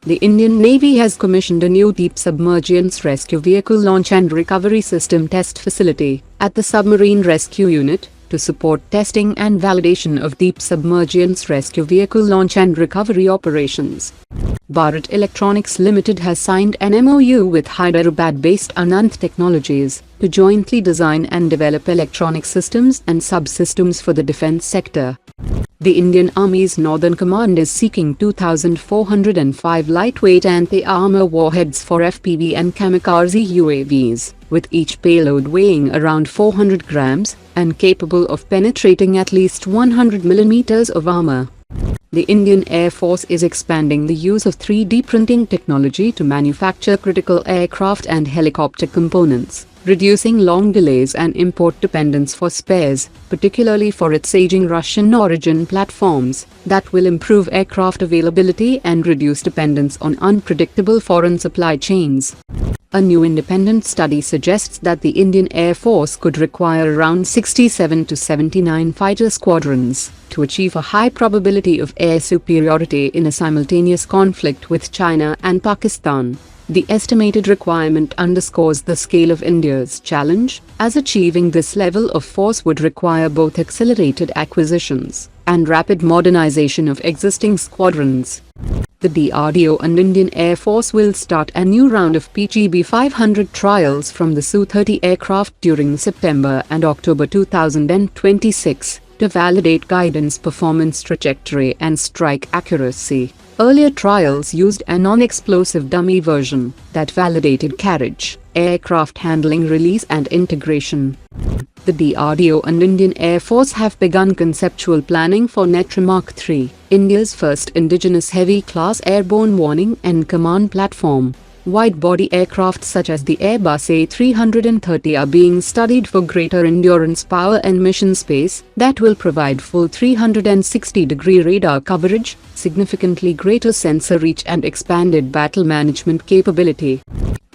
The Indian Navy has commissioned a new deep submergence rescue vehicle launch and recovery system test facility at the Submarine Rescue Unit to support testing and validation of deep submergence rescue vehicle launch and recovery operations. Bharat Electronics Limited has signed an MOU with Hyderabad-based Ananth Technologies to jointly design and develop electronic systems and subsystems for the defense sector. The Indian Army's Northern Command is seeking 2,405 lightweight anti-armor warheads for FPV and kamikaze UAVs, with each payload weighing around 400 grams and capable of penetrating at least 100 millimeters of armor. The Indian Air Force is expanding the use of 3D printing technology to manufacture critical aircraft and helicopter components, reducing long delays and import dependence for spares, particularly for its aging Russian origin platforms, that will improve aircraft availability and reduce dependence on unpredictable foreign supply chains. A new independent study suggests that the Indian Air Force could require around 67 to 79 fighter squadrons to achieve a high probability of air superiority in a simultaneous conflict with China and Pakistan. The estimated requirement underscores the scale of India's challenge, as achieving this level of force would require both accelerated acquisitions and rapid modernization of existing squadrons. The DRDO and Indian Air Force will start a new round of PGB 500 trials from the Su-30 aircraft during September and October 2026 to validate guidance, performance, trajectory and strike accuracy. Earlier trials used a non-explosive dummy version that validated carriage, aircraft handling, release and integration. The DRDO and Indian Air Force have begun conceptual planning for Netra MK3, India's first indigenous heavy-class airborne warning and command platform. Wide-body aircraft such as the Airbus A330 are being studied for greater endurance, power and mission space that will provide full 360-degree radar coverage, significantly greater sensor reach and expanded battle management capability.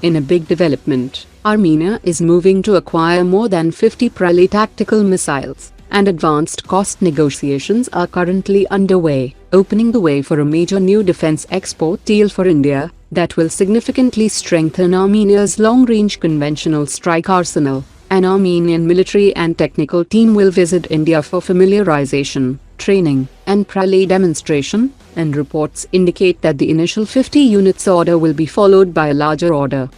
In a big development, Armenia is moving to acquire more than 50 Pralay tactical missiles, and advanced cost negotiations are currently underway, opening the way for a major new defense export deal for India that will significantly strengthen Armenia's long-range conventional strike arsenal. An Armenian military and technical team will visit India for familiarization, training, and Pralay demonstration, and reports indicate that the initial 50 units order will be followed by a larger order.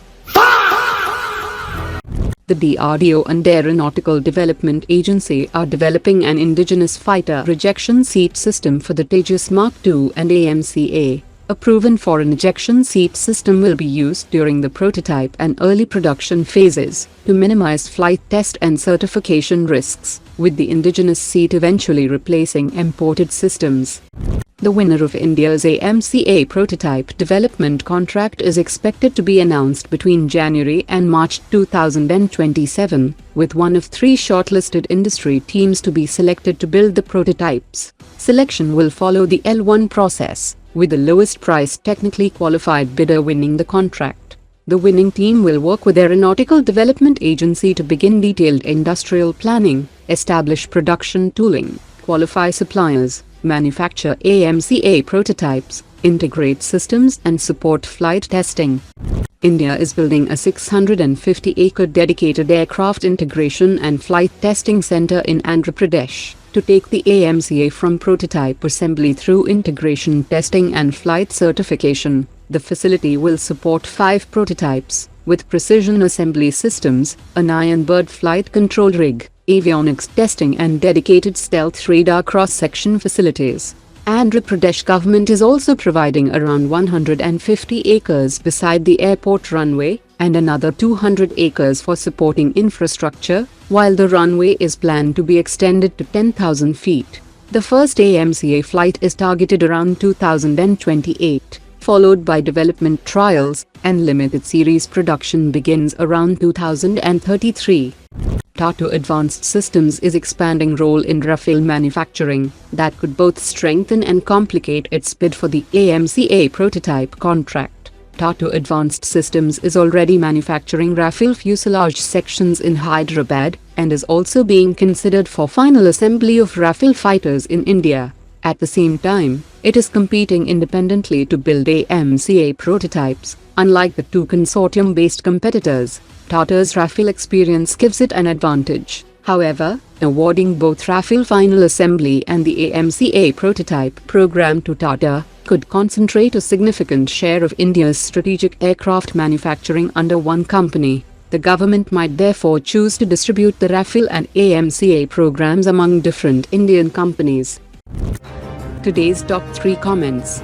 The DRDO and Aeronautical Development Agency are developing an indigenous fighter ejection seat system for the Tejas Mark II and AMCA. A proven foreign ejection seat system will be used during the prototype and early production phases to minimize flight test and certification risks, with the indigenous seat eventually replacing imported systems. The winner of India's AMCA prototype development contract is expected to be announced between January and March 2027, with one of 3 shortlisted industry teams to be selected to build the prototypes. Selection will follow the L1 process, with the lowest priced technically qualified bidder winning the contract. The winning team will work with Aeronautical Development Agency to begin detailed industrial planning, establish production tooling, qualify suppliers, manufacture AMCA prototypes, integrate systems and support flight testing. India is building a 650-acre dedicated aircraft integration and flight testing center in Andhra Pradesh to take the AMCA from prototype assembly through integration testing and flight certification. The facility will support 5 prototypes, with precision assembly systems, an Iron Bird flight control rig, avionics testing and dedicated stealth radar cross-section facilities. Andhra Pradesh government is also providing around 150 acres beside the airport runway and another 200 acres for supporting infrastructure, while the runway is planned to be extended to 10,000 feet. The first AMCA flight is targeted around 2028, followed by development trials, and limited series production begins around 2033. Tata Advanced Systems is expanding role in Rafale manufacturing that could both strengthen and complicate its bid for the AMCA prototype contract. Tata Advanced Systems is already manufacturing Rafale fuselage sections in Hyderabad and is also being considered for final assembly of Rafale fighters in India. At the same time, it is competing independently to build AMCA prototypes. Unlike the two consortium-based competitors, Tata's Rafale experience gives it an advantage. However, awarding both Rafale final assembly and the AMCA prototype program to Tata could concentrate a significant share of India's strategic aircraft manufacturing under one company. The government might therefore choose to distribute the Rafale and AMCA programs among different Indian companies. Today's top 3 comments.